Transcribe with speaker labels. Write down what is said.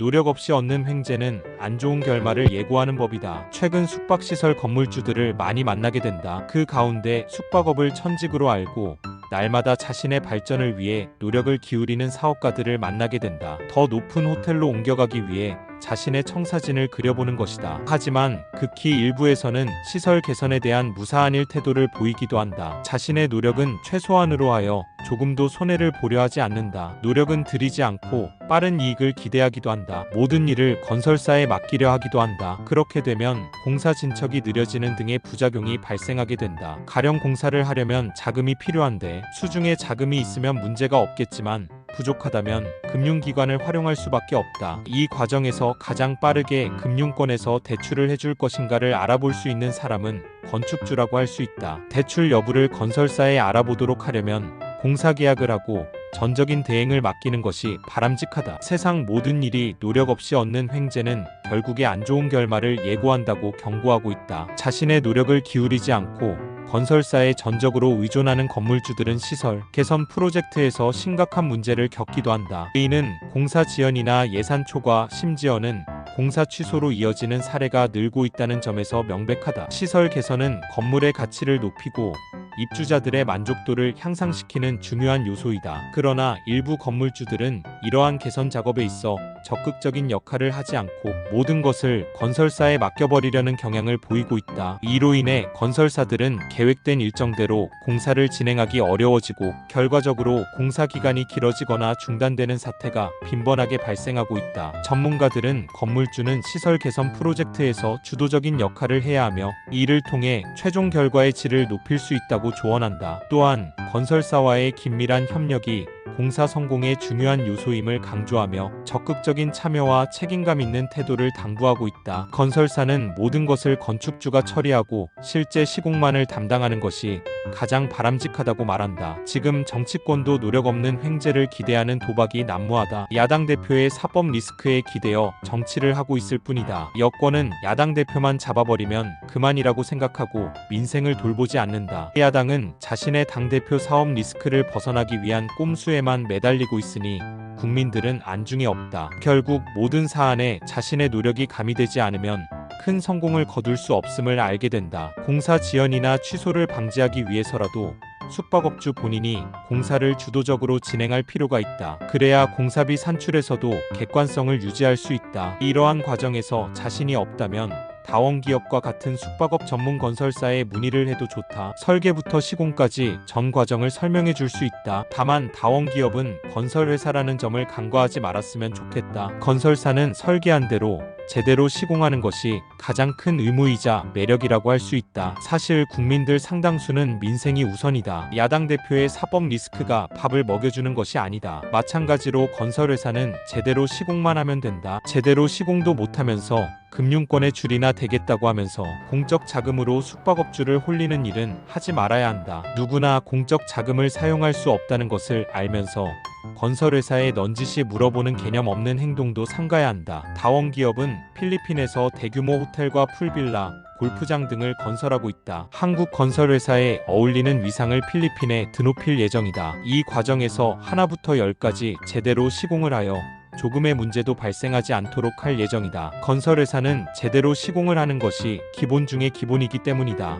Speaker 1: 노력 없이 얻는 횡재는 안 좋은 결말을 예고하는 법이다. 최근 숙박시설 건물주들을 많이 만나게 된다. 그 가운데 숙박업을 천직으로 알고 날마다 자신의 발전을 위해 노력을 기울이는 사업가들을 만나게 된다. 더 높은 호텔로 옮겨가기 위해 자신의 청사진을 그려보는 것이다. 하지만 극히 일부에서는 시설 개선에 대한 무사한 태도를 보이기도 한다. 자신의 노력은 최소한으로 하여 조금도 손해를 보려 하지 않는다. 노력은 들이지 않고 빠른 이익을 기대하기도 한다. 모든 일을 건설사에 맡기려 하기도 한다. 그렇게 되면 공사 진척이 느려지는 등의 부작용이 발생하게 된다. 가령 공사를 하려면 자금이 필요한데 수중에 자금이 있으면 문제가 없겠지만 부족하다면 금융기관을 활용할 수밖에 없다. 이 과정에서 가장 빠르게 금융권에서 대출을 해줄 것인가를 알아볼 수 있는 사람은 건축주라고 할 수 있다. 대출 여부를 건설사에 알아보도록 하려면 공사계약을 하고 전적인 대행을 맡기는 것이 바람직하다. 세상 모든 일이 노력 없이 얻는 횡재는 결국에 안 좋은 결말을 예고한다고 경고하고 있다. 자신의 노력을 기울이지 않고 건설사에 전적으로 의존하는 건물주들은 시설 개선 프로젝트에서 심각한 문제를 겪기도 한다. 이는 공사 지연이나 예산 초과, 심지어는 공사 취소로 이어지는 사례가 늘고 있다는 점에서 명백하다. 시설 개선은 건물의 가치를 높이고 입주자들의 만족도를 향상시키는 중요한 요소이다. 그러나 일부 건물주들은 이러한 개선 작업에 있어 적극적인 역할을 하지 않고 모든 것을 건설사에 맡겨버리려는 경향을 보이고 있다. 이로 인해 건설사들은 계획된 일정대로 공사를 진행하기 어려워지고 결과적으로 공사 기간이 길어지거나 중단되는 사태가 빈번하게 발생하고 있다. 전문가들은 건물주는 시설 개선 프로젝트에서 주도적인 역할을 해야 하며 이를 통해 최종 결과의 질을 높일 수 있다고 조언한다. 또한 건설사와의 긴밀한 협력이 공사 성공의 중요한 요소임을 강조하며 적극적인 참여와 책임감 있는 태도를 당부하고 있다. 건설사는 모든 것을 건축주가 처리하고 실제 시공만을 담당하는 것이 가장 바람직하다고 말한다. 지금 정치권도 노력 없는 횡재를 기대하는 도박이 난무하다. 야당 대표의 사법 리스크에 기대어 정치를 하고 있을 뿐이다. 여권은 야당 대표만 잡아버리면 그만이라고 생각하고 민생을 돌보지 않는다. 야당은 자신의 당대표 사업 리스크를 벗어나기 위한 꼼수에만 매달리고 있으니 국민들은 안중에 없다. 결국 모든 사안에 자신의 노력이 가미되지 않으면 큰 성공을 거둘 수 없음을 알게 된다. 공사 지연이나 취소를 방지하기 위해서라도 숙박업주 본인이 공사를 주도적으로 진행할 필요가 있다. 그래야 공사비 산출에서도 객관성을 유지할 수 있다. 이러한 과정에서 자신이 없다면 다원기업과 같은 숙박업 전문 건설사에 문의를 해도 좋다. 설계부터 시공까지 전 과정을 설명해 줄 수 있다. 다만 다원기업은 건설회사라는 점을 간과하지 말았으면 좋겠다. 건설사는 설계한 대로 제대로 시공하는 것이 가장 큰 의무이자 매력이라고 할 수 있다. 사실 국민들 상당수는 민생이 우선이다. 야당 대표의 사법 리스크가 밥을 먹여주는 것이 아니다. 마찬가지로 건설회사는 제대로 시공만 하면 된다. 제대로 시공도 못하면서 금융권의 줄이나 되겠다고 하면서 공적 자금으로 숙박업주를 홀리는 일은 하지 말아야 한다. 누구나 공적 자금을 사용할 수 없다는 것을 알면서 건설회사에 넌지시 물어보는 개념 없는 행동도 삼가야 한다. 다원기업은 필리핀에서 대규모 호텔과 풀빌라, 골프장 등을 건설하고 있다. 한국 건설회사에 어울리는 위상을 필리핀에 드높일 예정이다. 이 과정에서 하나부터 열까지 제대로 시공을 하여 조금의 문제도 발생하지 않도록 할 예정이다. 건설회사는 제대로 시공을 하는 것이 기본 중의 기본이기 때문이다.